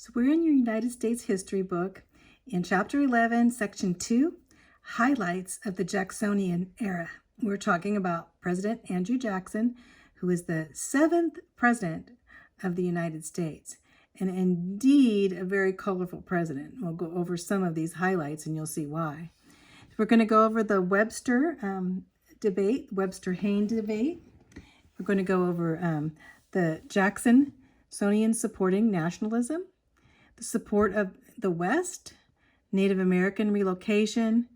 So we're in your United States history book in chapter 11, section 2, highlights of the Jacksonian era. We're talking about President Andrew Jackson, who is the 7th president of the United States, and indeed a very colorful president. We'll go over some of these highlights and you'll see why. We're going to go over the Webster debate, Webster-Hayne debate. We're going to go over the Jacksonian supporting nationalism, the support of the West, Native American relocation,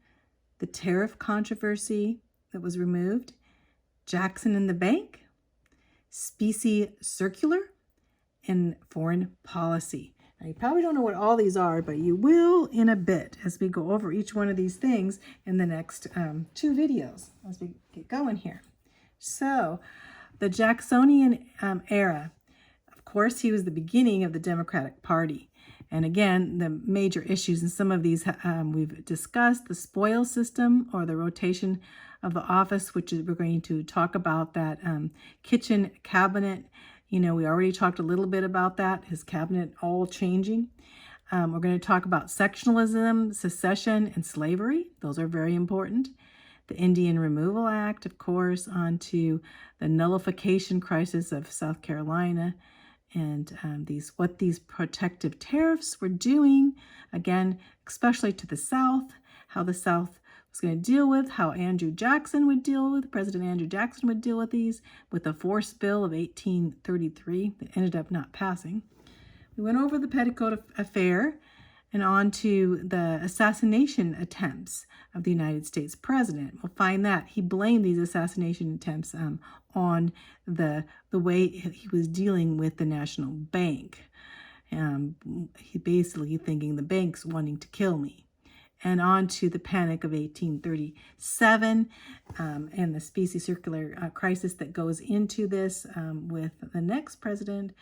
the tariff controversy that was removed, Jackson and the bank, specie circular, and foreign policy. Now, you probably don't know what all these are, but you will in a bit as we go over each one of these things in the next 2 videos as we get going here. So, the Jacksonian era, of course, he was the beginning of the Democratic Party. And again, the major issues in some of these we've discussed, the spoil system or the rotation of the office, which is, we're going to talk about that kitchen cabinet. You know, we already talked a little bit about that, his cabinet all changing. We're going to talk about sectionalism, secession, and slavery. Those are very important. The Indian Removal Act, of course, onto the nullification crisis of South Carolina, and what these protective tariffs were doing, again, especially to the South, how the South was going to deal with, how Andrew Jackson would deal with, President Andrew Jackson would deal with these, with the Force Bill of 1833 that ended up not passing. We went over the Petticoat Affair and on to the assassination attempts of the United States president. We'll find that he blamed these assassination attempts on the way he was dealing with the national bank. He basically thinking the bank's wanting to kill me. And on to the Panic of 1837 and the specie circular crisis that goes into this with the next president,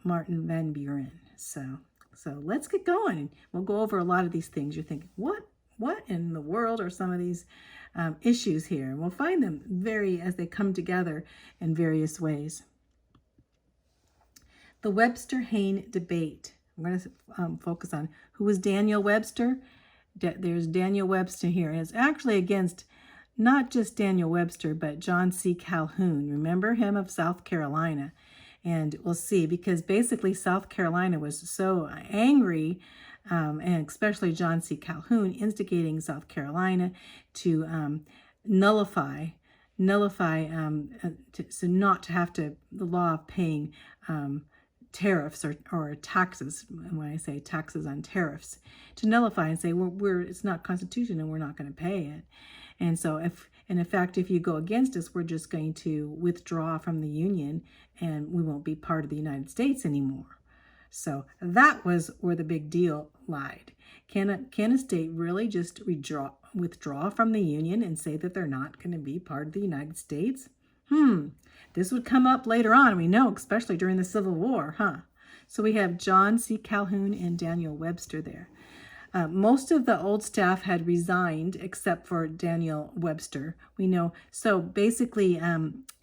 Martin Van Buren. So let's get going. We'll go over a lot of these things. You're thinking, what in the world are some of these issues here? And we'll find them as they come together in various ways. The Webster-Hayne debate. I'm going to focus on who was Daniel Webster. There's Daniel Webster here. And it's actually against not just Daniel Webster, but John C. Calhoun. Remember him of South Carolina. And we'll see, because basically South Carolina was so angry, and especially John C. Calhoun instigating South Carolina to nullify, so not to have the law of paying tariffs or taxes. When I say taxes on tariffs, to nullify and say it's not constitutional and we're not going to pay it. And so in fact, if you go against us, we're just going to withdraw from the Union and we won't be part of the United States anymore. So that was where the big deal lied. Can a state really just withdraw from the Union and say that they're not going to be part of the United States? This would come up later on, we know, especially during the Civil War, huh? So we have John C. Calhoun and Daniel Webster there. Most of the old staff had resigned except for Daniel Webster, we know. So basically,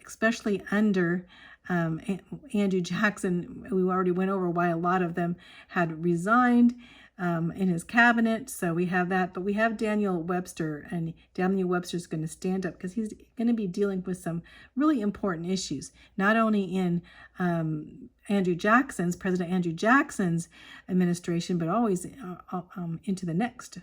especially under Andrew Jackson, we already went over why a lot of them had resigned in his cabinet. So we have that, but we have Daniel Webster, and Daniel Webster is going to stand up because he's going to be dealing with some really important issues, not only in President Andrew Jackson's administration, but always into the next,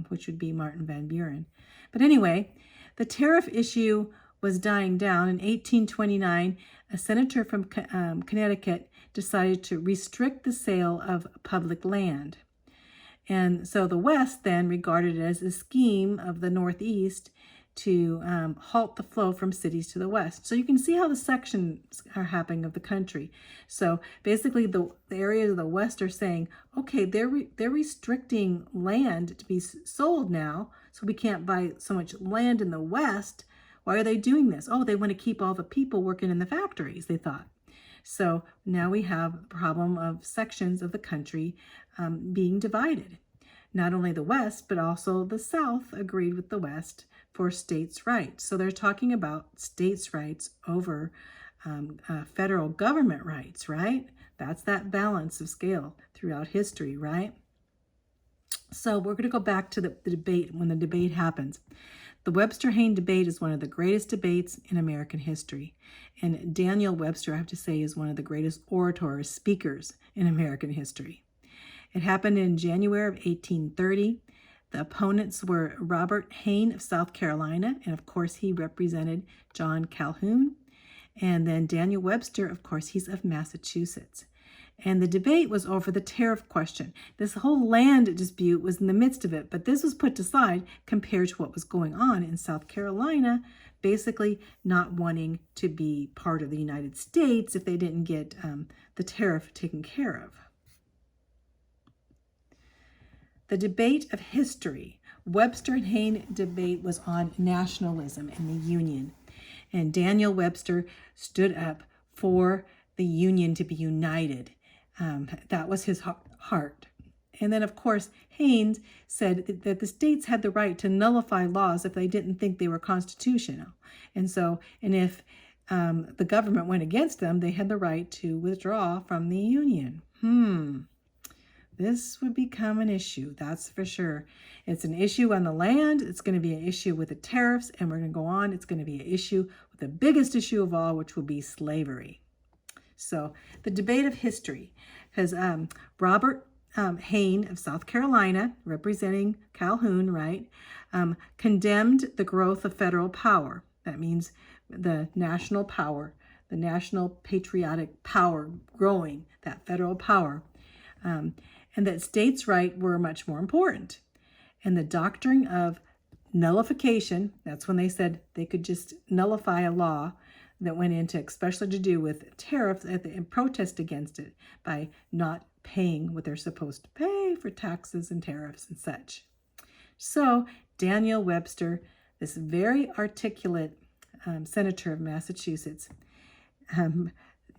which would be Martin Van Buren. But anyway, the tariff issue was dying down. In 1829, a senator from Connecticut decided to restrict the sale of public land. And so the West then regarded it as a scheme of the Northeast to halt the flow from cities to the West. So you can see how the sections are happening of the country. So basically the areas of the West are saying, okay, they're restricting land to be sold now, so we can't buy so much land in the West. Why are they doing this? Oh, they want to keep all the people working in the factories, they thought. So now we have a problem of sections of the country being divided. Not only the West, but also the South agreed with the West for states' rights. So they're talking about states' rights over federal government rights, right? That's that balance of scale throughout history, right? So we're going to go back to the debate when the debate happens. The Webster-Hayne debate is one of the greatest debates in American history. And Daniel Webster, I have to say, is one of the greatest orators, speakers in American history. It happened in January of 1830. The opponents were Robert Hayne of South Carolina, and of course he represented John Calhoun. And then Daniel Webster, of course, he's of Massachusetts. And the debate was over the tariff question. This whole land dispute was in the midst of it, but this was put aside compared to what was going on in South Carolina, basically not wanting to be part of the United States if they didn't get the tariff taken care of. The debate of history. Webster and Hayne debate was on nationalism and the Union. And Daniel Webster stood up for the Union to be united. That was his heart. And then, of course, Haynes said that the states had the right to nullify laws if they didn't think they were constitutional. And if the government went against them, they had the right to withdraw from the Union. This would become an issue, that's for sure. It's an issue on the land, it's going to be an issue with the tariffs, and we're going to go on. It's going to be an issue with the biggest issue of all, which will be slavery. So the debate of history has Robert Hayne of South Carolina, representing Calhoun, right, condemned the growth of federal power. That means the national power, the national patriotic power growing, that federal power. And that states' rights were much more important. And the doctrine of nullification, that's when they said they could just nullify a law that went into, especially to do with tariffs and protest against it by not paying what they're supposed to pay for taxes and tariffs and such. So Daniel Webster, this very articulate senator of Massachusetts,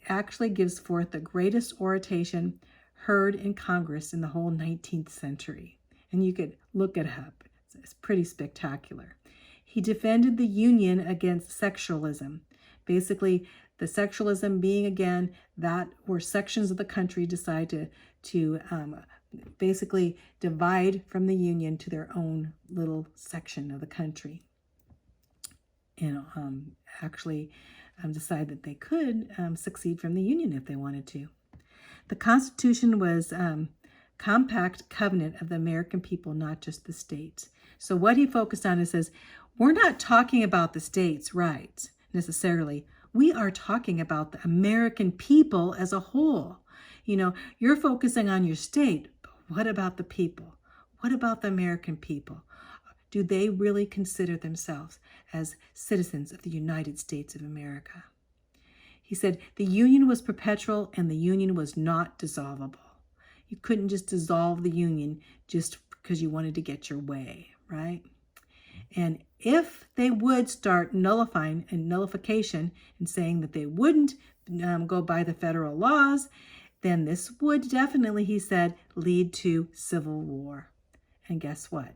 actually gives forth the greatest oration heard in Congress in the whole 19th century. And you could look it up. It's pretty spectacular. He defended the Union against sexualism. Basically, the sexualism being, again, that where sections of the country decide to basically divide from the Union to their own little section of the country. And actually decide that they could succeed from the Union if they wanted to. The Constitution was compact covenant of the American people, not just the states. So what he focused on is says, we're not talking about the states' rights necessarily. We are talking about the American people as a whole. You know, you're focusing on your state, but what about the people? What about the American people? Do they really consider themselves as citizens of the United States of America? He said the Union was perpetual and the Union was not dissolvable. You couldn't just dissolve the Union just because you wanted to get your way, right? And if they would start nullifying and nullification and saying that they wouldn't go by the federal laws, then this would definitely, he said, lead to civil war. And guess what?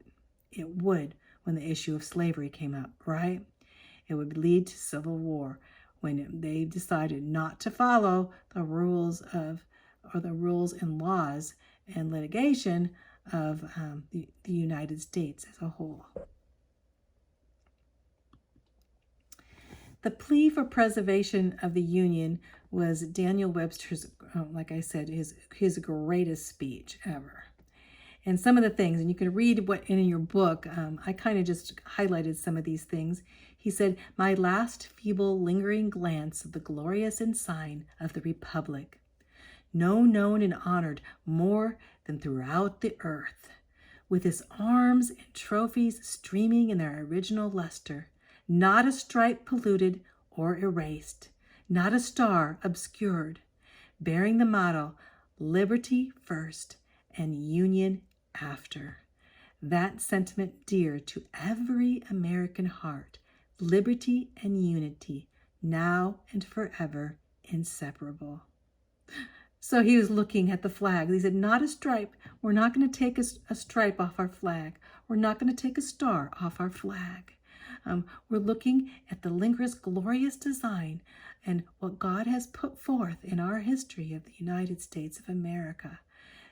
It would when the issue of slavery came up, right? It would lead to civil war when they decided not to follow the rules and laws and litigation of the United States as a whole. The plea for preservation of the Union was Daniel Webster's, like I said, his greatest speech ever. And some of the things, and you can read what in your book, I kind of just highlighted some of these things. He said, my last feeble lingering glance of the glorious ensign of the Republic, known and honored more than throughout the earth, with his arms and trophies streaming in their original luster, not a stripe polluted or erased, not a star obscured, bearing the motto, liberty first and union after. That sentiment dear to every American heart, liberty and unity, now and forever inseparable. So he was looking at the flag. He said, not a stripe. We're not going to take a stripe off our flag. We're not going to take a star off our flag. We're looking at the glorious design and what God has put forth in our history of the United States of America.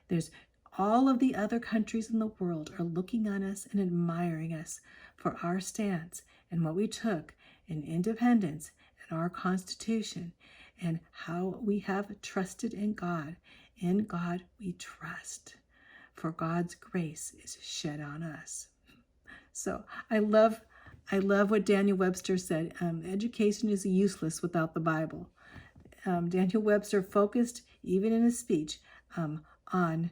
There's all of the other countries in the world are looking on us and admiring us for our stance and what we took in independence and our Constitution and how we have trusted in God. In God we trust, for God's grace is shed on us. So I love what Daniel Webster said. Education is useless without the Bible. Daniel Webster focused, even in his speech, on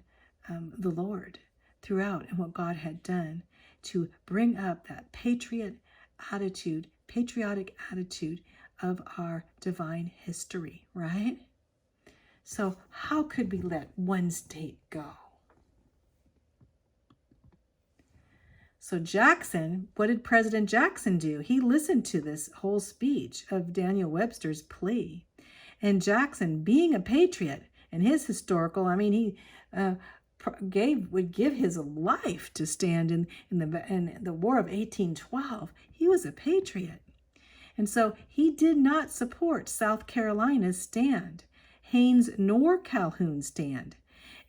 the Lord throughout and what God had done to bring up that patriotic attitude of our divine history, right? So how could we let one state go? So Jackson, what did President Jackson do? He listened to this whole speech of Daniel Webster's plea. And Jackson, being a patriot, and his historical, he would give his life to stand in the War of 1812. He was a patriot. And so he did not support South Carolina's stand, Haynes nor Calhoun's stand.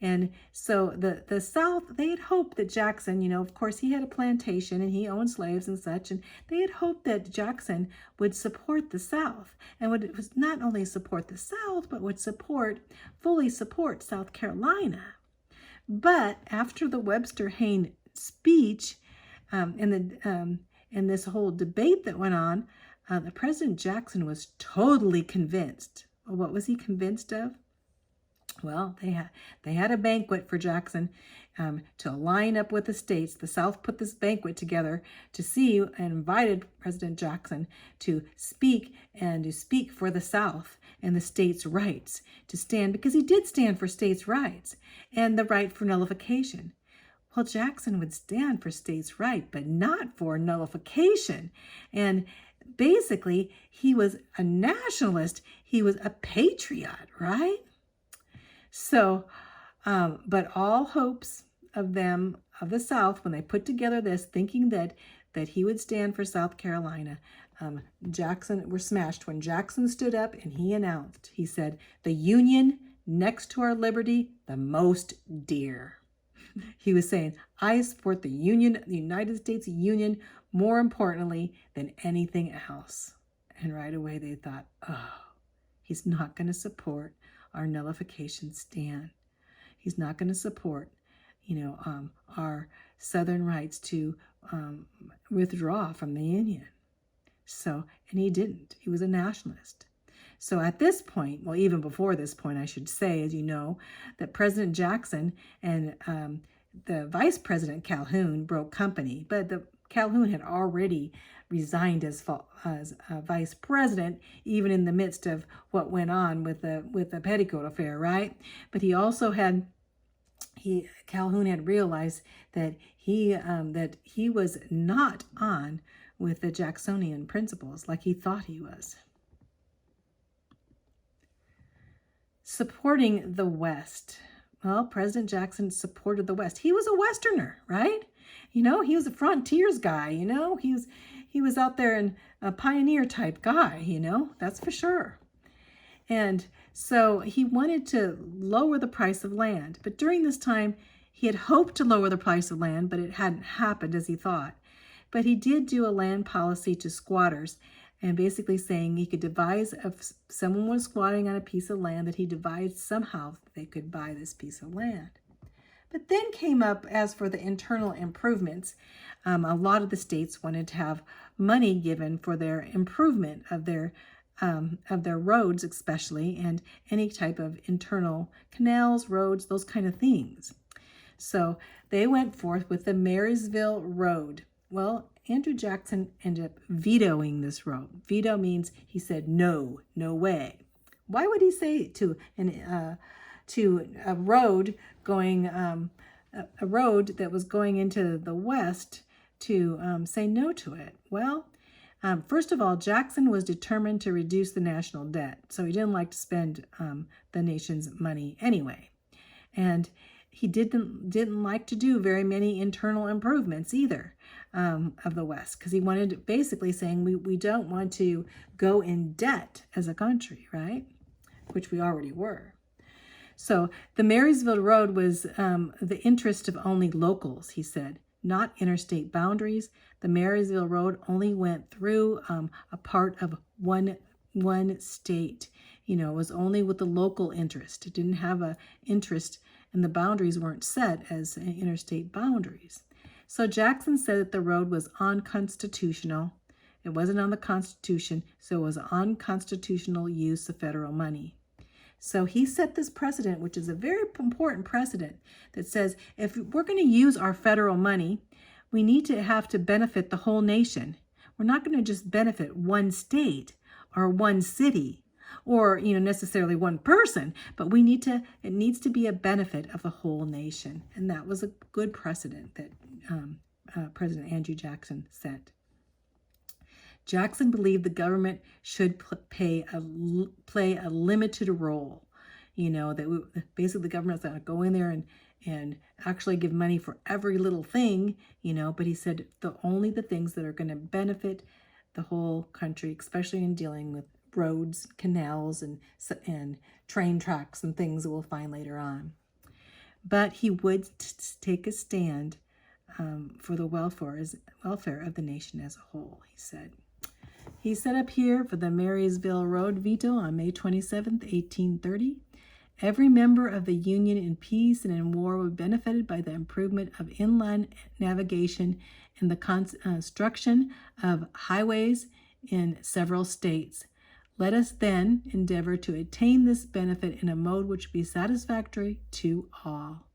And so the South, they had hoped that Jackson, of course he had a plantation and he owned slaves and such, and they had hoped that Jackson would support the South and would not only support the South, but would fully support South Carolina. But after the Webster-Haynes speech and this whole debate that went on, the President Jackson was totally convinced. Well, what was he convinced of? Well, they had a banquet for Jackson to line up with the states. The South put this banquet together to see and invited President Jackson to speak for the South and the states' rights, to stand, because he did stand for states' rights and the right for nullification. Well, Jackson would stand for states' right, but not for nullification. And basically, he was a nationalist. He was a patriot, right? So, but all hopes of the South, when they put together this, thinking that he would stand for South Carolina, Jackson were smashed when Jackson stood up and he announced, he said, "The Union next to our liberty, the most dear." He was saying, I support the Union, the United States Union, more importantly than anything else. And right away they thought, oh, he's not going to support our nullification stand. He's not going to support, our Southern rights to withdraw from the Union. So, and he didn't. He was a nationalist. So at this point, well, even before this point, I should say, as you know, that President Jackson and the Vice President Calhoun broke company, but Calhoun had already resigned as vice president, even in the midst of what went on with the petticoat affair, right? But he also Calhoun had realized that he was not on with the Jacksonian principles like he thought he was. Supporting the West. Well, President Jackson supported the West. He was a Westerner, right? He was a frontiers guy, he was out there and a pioneer type guy, that's for sure. And so he wanted to lower the price of land. But during this time, he had hoped to lower the price of land, but it hadn't happened as he thought. But he did do a land policy to squatters, and basically saying he could devise, if someone was squatting on a piece of land, that he devised somehow they could buy this piece of land. But then came up, as for the internal improvements, a lot of the states wanted to have money given for their improvement of their roads, especially, and any type of internal canals, roads, those kind of things. So they went forth with the Marysville Road. Well, Andrew Jackson ended up vetoing this road. Veto means he said, no way. Why would he say to a road going, a road that was going into the West to say no to it? Well, first of all, Jackson was determined to reduce the national debt, so he didn't like to spend the nation's money anyway. And he didn't like to do very many internal improvements either of the West, because he wanted, basically saying, we don't want to go in debt as a country, right? Which we already were. So the Marysville Road was the interest of only locals, he said, not interstate boundaries. The Marysville Road only went through a part of one state. You know, it was only with the local interest. It didn't have a interest, and the boundaries weren't set as interstate boundaries. So Jackson said that the road was unconstitutional. It wasn't on the Constitution, so it was unconstitutional use of federal money. So he set this precedent, which is a very important precedent, that says if we're going to use our federal money, we need to have to benefit the whole nation. We're not going to just benefit one state or one city or, you know, necessarily one person, but it needs to be a benefit of the whole nation. And that was a good precedent that President Andrew Jackson set. Jackson believed the government should play a limited role. You know, that basically the government's going to go in there and actually give money for every little thing, you know, but he said only the things that are going to benefit the whole country, especially in dealing with roads, canals, and train tracks and things that we'll find later on. But he would take a stand for the welfare of the nation as a whole, he said. He set up here for the Marysville Road veto on May 27th, 1830. Every member of the Union in peace and in war would be benefited by the improvement of inland navigation and the construction of highways in several states. Let us then endeavor to attain this benefit in a mode which be satisfactory to all.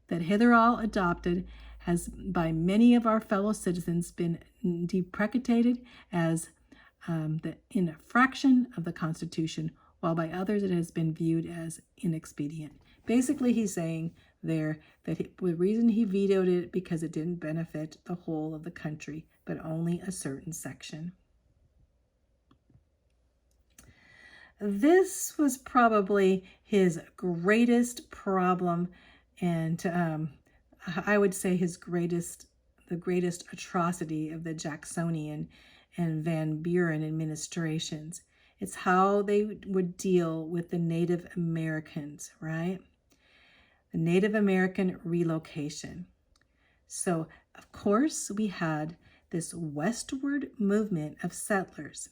That hitherall adopted has by many of our fellow citizens been deprecated as the infraction of the Constitution, while by others it has been viewed as inexpedient. Basically, he's saying there that the reason he vetoed it because it didn't benefit the whole of the country, but only a certain section. This was probably his greatest problem, and I would say the greatest atrocity of the Jacksonian and Van Buren administrations. It's how they would deal with the Native Americans, right? The Native American relocation. So, of course, we had this westward movement of settlers,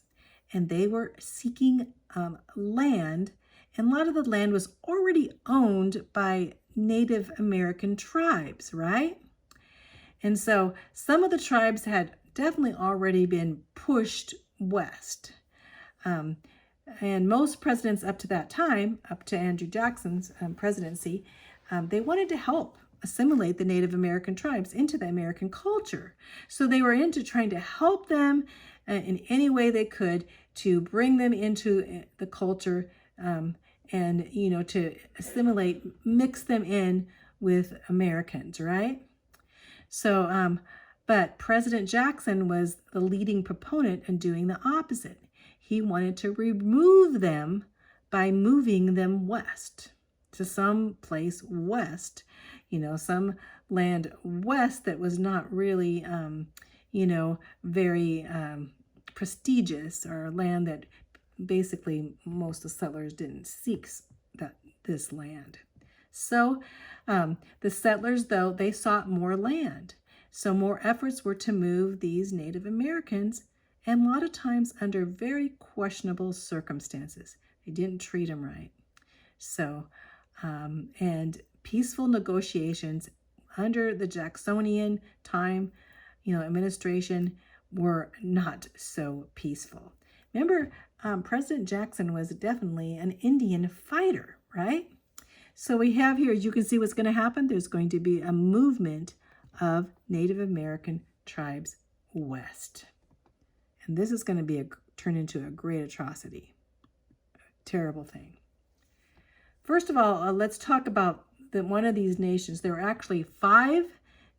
and they were seeking land, and a lot of the land was already owned by Native American tribes, right? And so some of the tribes had definitely already been pushed west. And most presidents up to that time, up to Andrew Jackson's presidency, they wanted to help assimilate the Native American tribes into the American culture. So they were into trying to help them in any way they could to bring them into the culture and, you know, to assimilate, mix them in with Americans, right? So, but President Jackson was the leading proponent in doing the opposite. He wanted to remove them by moving them west to some place west, you know, some land west that was not really, you know, very prestigious, or land that basically most of the settlers didn't seek this land. So the settlers, though, they sought more land. So more efforts were to move these Native Americans, and a lot of times under very questionable circumstances. They didn't treat them right. So, and peaceful negotiations under the Jacksonian time, you know, administration were not so peaceful. Remember, President Jackson was definitely an Indian fighter, right? So we have here, as you can see what's going to happen, there's going to be a movement of Native American tribes west. And this is going to be turn into a great atrocity. Terrible thing. First of all, let's talk about one of these nations. There were actually 5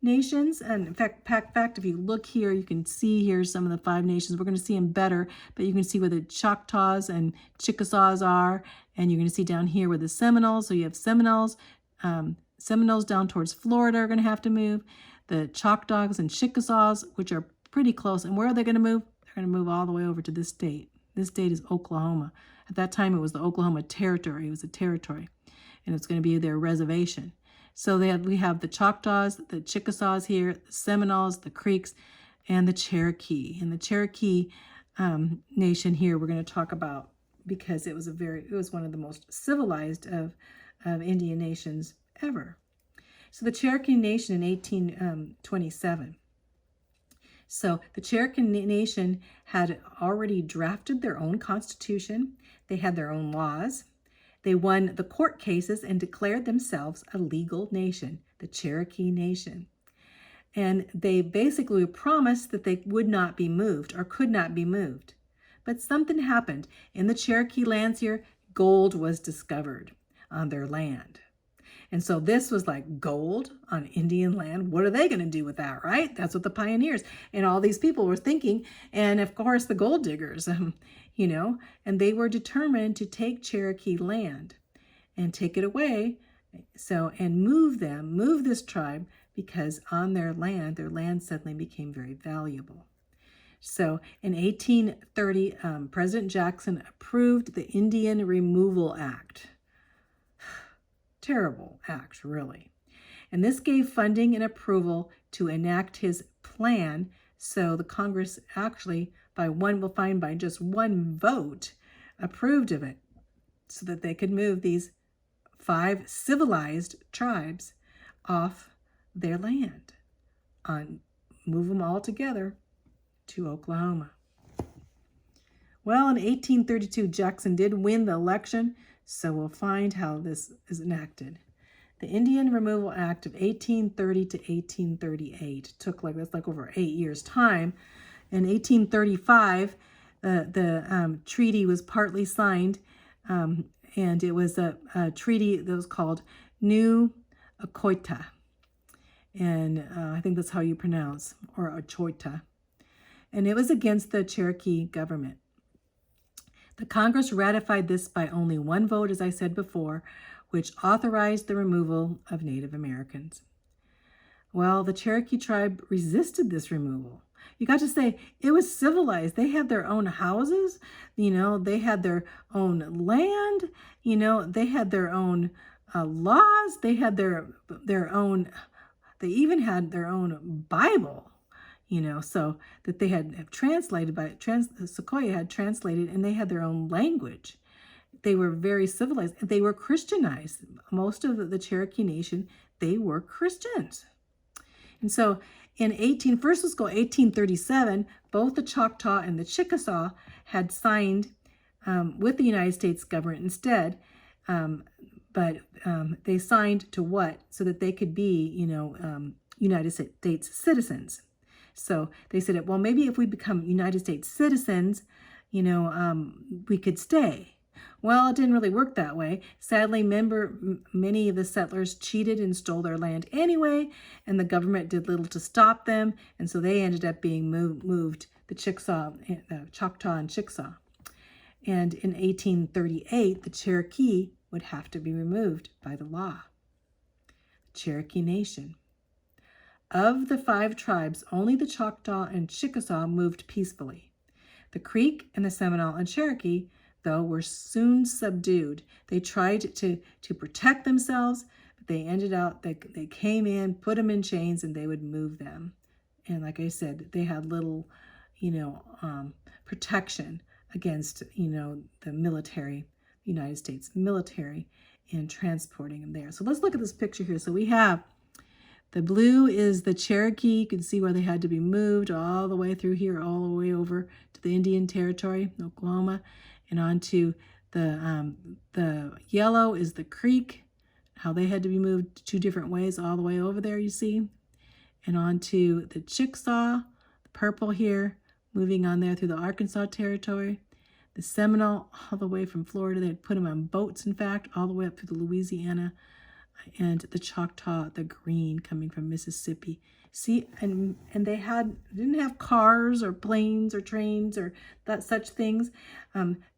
nations. And in fact, if you look here, you can see here some of the 5 nations. We're going to see them better, but you can see where the Choctaws and Chickasaws are. And you're going to see down here where the Seminoles. So you have Seminoles, Seminoles down towards Florida are going to have to move. The Choctaws and Chickasaws, which are pretty close. And where are they going to move? They're going to move all the way over to this state. This state is Oklahoma. At that time, it was the Oklahoma Territory. It was a territory. And it's going to be their reservation. So we have the Choctaws, the Chickasaws here, the Seminoles, the Creeks, and the Cherokee. And the Cherokee nation here we're going to talk about because it was one of the most civilized of Indian nations ever. So the Cherokee Nation in 1827. So the Cherokee Nation had already drafted their own constitution. They had their own laws. They won the court cases and declared themselves a legal nation, the Cherokee Nation. And they basically promised that they would not be moved or could not be moved. But something happened. In the Cherokee lands here, gold was discovered on their land. And so this was like gold on Indian land. What are they going to do with that, right? That's what the pioneers and all these people were thinking. And of course, the gold diggers, and they were determined to take Cherokee land and take it away. And move this tribe, because on their land suddenly became very valuable. So in 1830, President Jackson approved the Indian Removal Act. Terrible act, really. And this gave funding and approval to enact his plan. So the Congress actually, by just one vote, approved of it so that they could move these 5 civilized tribes off their land, move them all together to Oklahoma. Well, in 1832, Jackson did win the election, so we'll find how this is enacted. The Indian Removal Act of 1830 to 1838 took over 8 years' time. In 1835, the treaty was partly signed, and it was a treaty that was called New Ocoita. And I think that's how you pronounce, or Ochoita. And it was against the Cherokee government. The Congress ratified this by only one vote, as I said before, which authorized the removal of Native Americans. Well, the Cherokee tribe resisted this removal. You got to say, it was civilized. They had their own houses, they had their own land, they had their own laws, they had their own, they even had their own Bible, so that they had translated Sequoyah had translated, and they had their own language. They were very civilized. They were Christianized. Most of the Cherokee Nation, they were Christians. And so in 1837, both the Choctaw and the Chickasaw had signed with the United States government instead, but they signed to what? So that they could be, United States citizens. So they said, well, maybe if we become United States citizens, we could stay. Well, it didn't really work that way. Sadly, many of the settlers cheated and stole their land anyway, and the government did little to stop them, and so they ended up being moved, the Choctaw and Chickasaw. And in 1838, the Cherokee would have to be removed by the law. The Cherokee Nation. Of the 5 tribes, only the Choctaw and Chickasaw moved peacefully. The Creek and the Seminole and Cherokee, though, were soon subdued. They tried to protect themselves, but they ended out, they came in, put them in chains, and they would move them. And like I said, they had little, protection against, the military, United States military, in transporting them there. So let's look at this picture here. So we have the blue is the Cherokee. You can see where they had to be moved all the way through here, all the way over to the Indian Territory, Oklahoma, and onto the yellow is the Creek, how they had to be moved 2 different ways all the way over there, you see, and onto the Chickasaw, the purple here, moving on there through the Arkansas Territory. The Seminole, all the way from Florida, they'd put them on boats, in fact, all the way up through the Louisiana, and the Choctaw, the green, coming from Mississippi. See, and they didn't have cars or planes or trains or such things.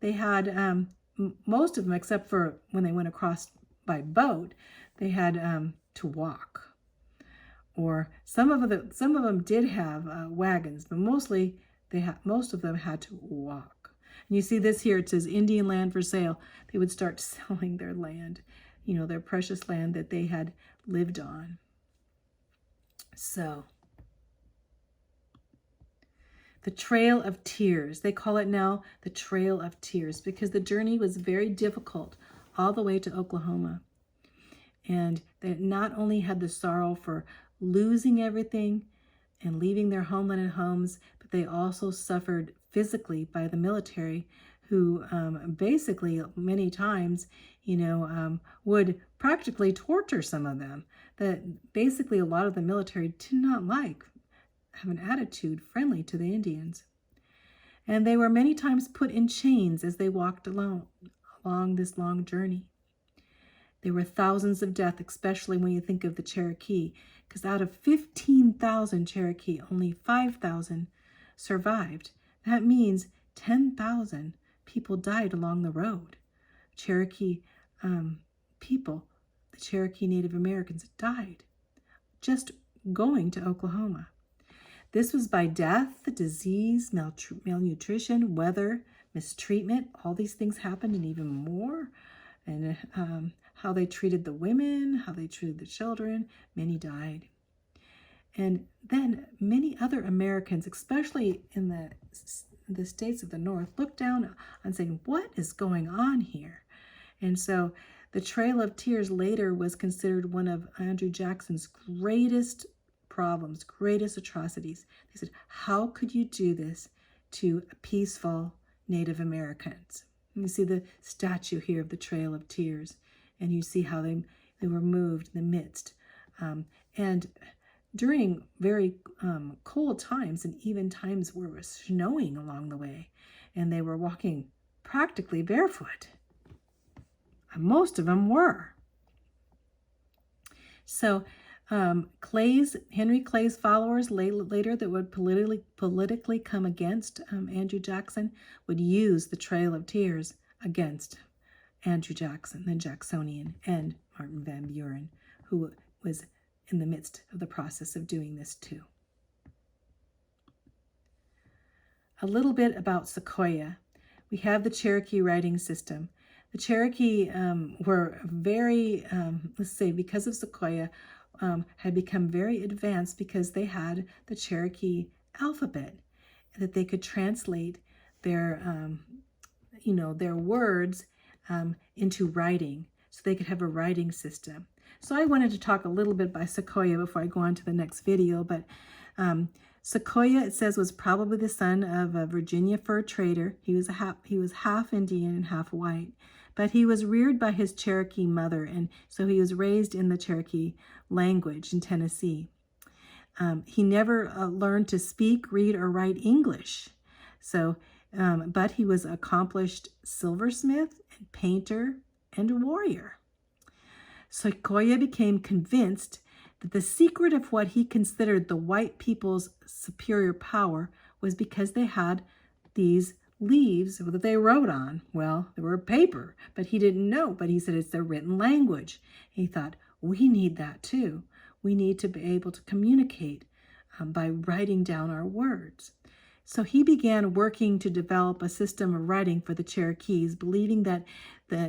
They had most of them, except for when they went across by boat. They had to walk. Or some of them did have wagons, but most of them had to walk. And you see this here, it says Indian land for sale. They would start selling their land, their precious land that they had lived on. So, the Trail of Tears. They call it now the Trail of Tears because the journey was very difficult all the way to Oklahoma. And they not only had the sorrow for losing everything and leaving their homeland and homes, but they also suffered physically by the military who basically many times, would practically torture some of them. That basically a lot of the military did not have an attitude friendly to the Indians. And they were many times put in chains as they walked along this long journey. There were thousands of deaths, especially when you think of the Cherokee, because out of 15,000 Cherokee, only 5,000 survived. That means 10,000 people died along the road. Cherokee people, the Cherokee Native Americans, died just going to Oklahoma. This was by death, disease, malnutrition, weather, mistreatment. All these things happened and even more. And how they treated the women, how they treated the children. Many died. And then many other Americans, especially in the states of the North, looked down and saying, what is going on here? And so the Trail of Tears later was considered one of Andrew Jackson's greatest problems, greatest atrocities. They said, how could you do this to peaceful Native Americans? And you see the statue here of the Trail of Tears, and you see how they were moved in the midst. And during very cold times, and even times where it was snowing along the way, and they were walking practically barefoot. Most of them were. So Henry Clay's followers later that would politically come against Andrew Jackson would use the Trail of Tears against Andrew Jackson, the Jacksonian, and Martin Van Buren, who was in the midst of the process of doing this too. A little bit about Sequoyah. We have the Cherokee writing system. The Cherokee were very, because of Sequoyah, had become very advanced because they had the Cherokee alphabet that they could translate their words into writing, so they could have a writing system. So I wanted to talk a little bit by Sequoyah before I go on to the next video, but Sequoyah, it says, was probably the son of a Virginia fur trader. He was half Indian and half white, but he was reared by his Cherokee mother, and so he was raised in the Cherokee language in Tennessee. He never learned to speak, read, or write English. So, but he was an accomplished silversmith and painter and a warrior. Sequoyah became convinced that the secret of what he considered the white people's superior power was because they had these leaves that they wrote on. Well, they were paper, but he didn't know. But he said it's their written language. He thought, we need that too. We need to be able to communicate by writing down our words. So he began working to develop a system of writing for the Cherokees, believing that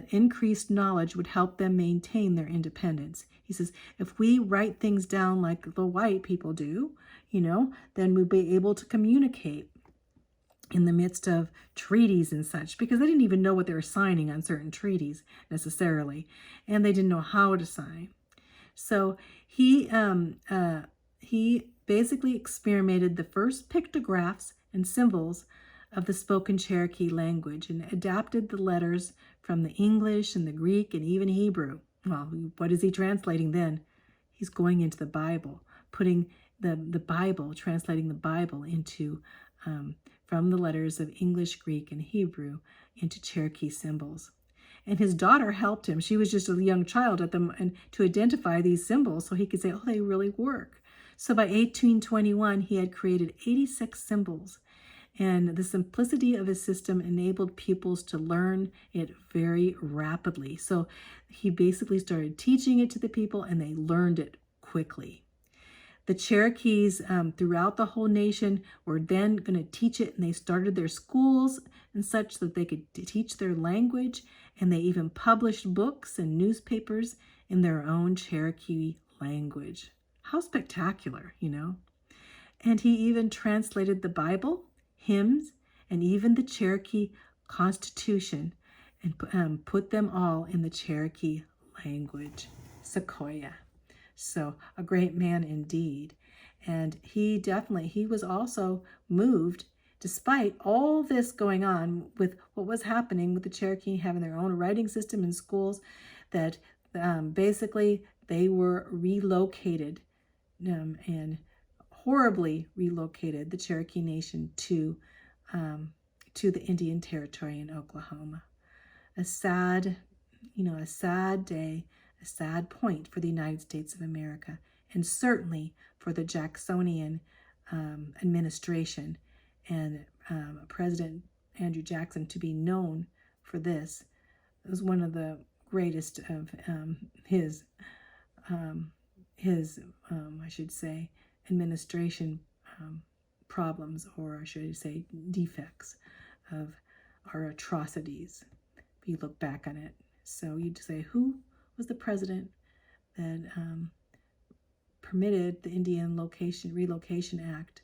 increased knowledge would help them maintain their independence. He says, if we write things down like the white people do, then we'll be able to communicate in the midst of treaties and such, because they didn't even know what they were signing on certain treaties necessarily, and they didn't know how to sign. So he basically experimented the first pictographs and symbols of the spoken Cherokee language and adapted the letters from the English and the Greek and even Hebrew. Well, what is he translating then? He's going into the Bible, putting the Bible, translating the Bible into from the letters of English, Greek, and Hebrew into Cherokee symbols. And his daughter helped him. She was just a young child at them, and to identify these symbols so he could say, oh, they really work. So by 1821, he had created 86 symbols. And the simplicity of his system enabled pupils to learn it very rapidly. So he basically started teaching it to the people, and they learned it quickly. The Cherokees throughout the whole nation were then going to teach it, and they started their schools and such that they could teach their language, and they even published books and newspapers in their own Cherokee language. How spectacular, you know? And he even translated the Bible, hymns, and even the Cherokee Constitution, and put them all in the Cherokee language, Sequoia. So a great man indeed. And he was also moved, despite all this going on with what was happening with the Cherokee having their own writing system in schools, that basically they were relocated and horribly relocated, the Cherokee Nation, to the Indian Territory in Oklahoma. A sad day, a sad point for the United States of America, and certainly for the Jacksonian administration and President Andrew Jackson to be known for this. It was one of the greatest of his I should say, administration problems, or I should say defects of our atrocities, if you look back on it. So you'd say, who was the president that permitted the Indian Relocation Act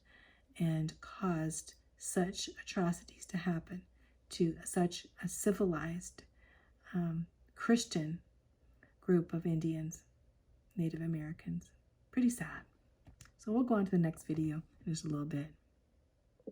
and caused such atrocities to happen to such a civilized Christian group of Indians, Native Americans? Pretty sad. So we'll go on to the next video in just a little bit.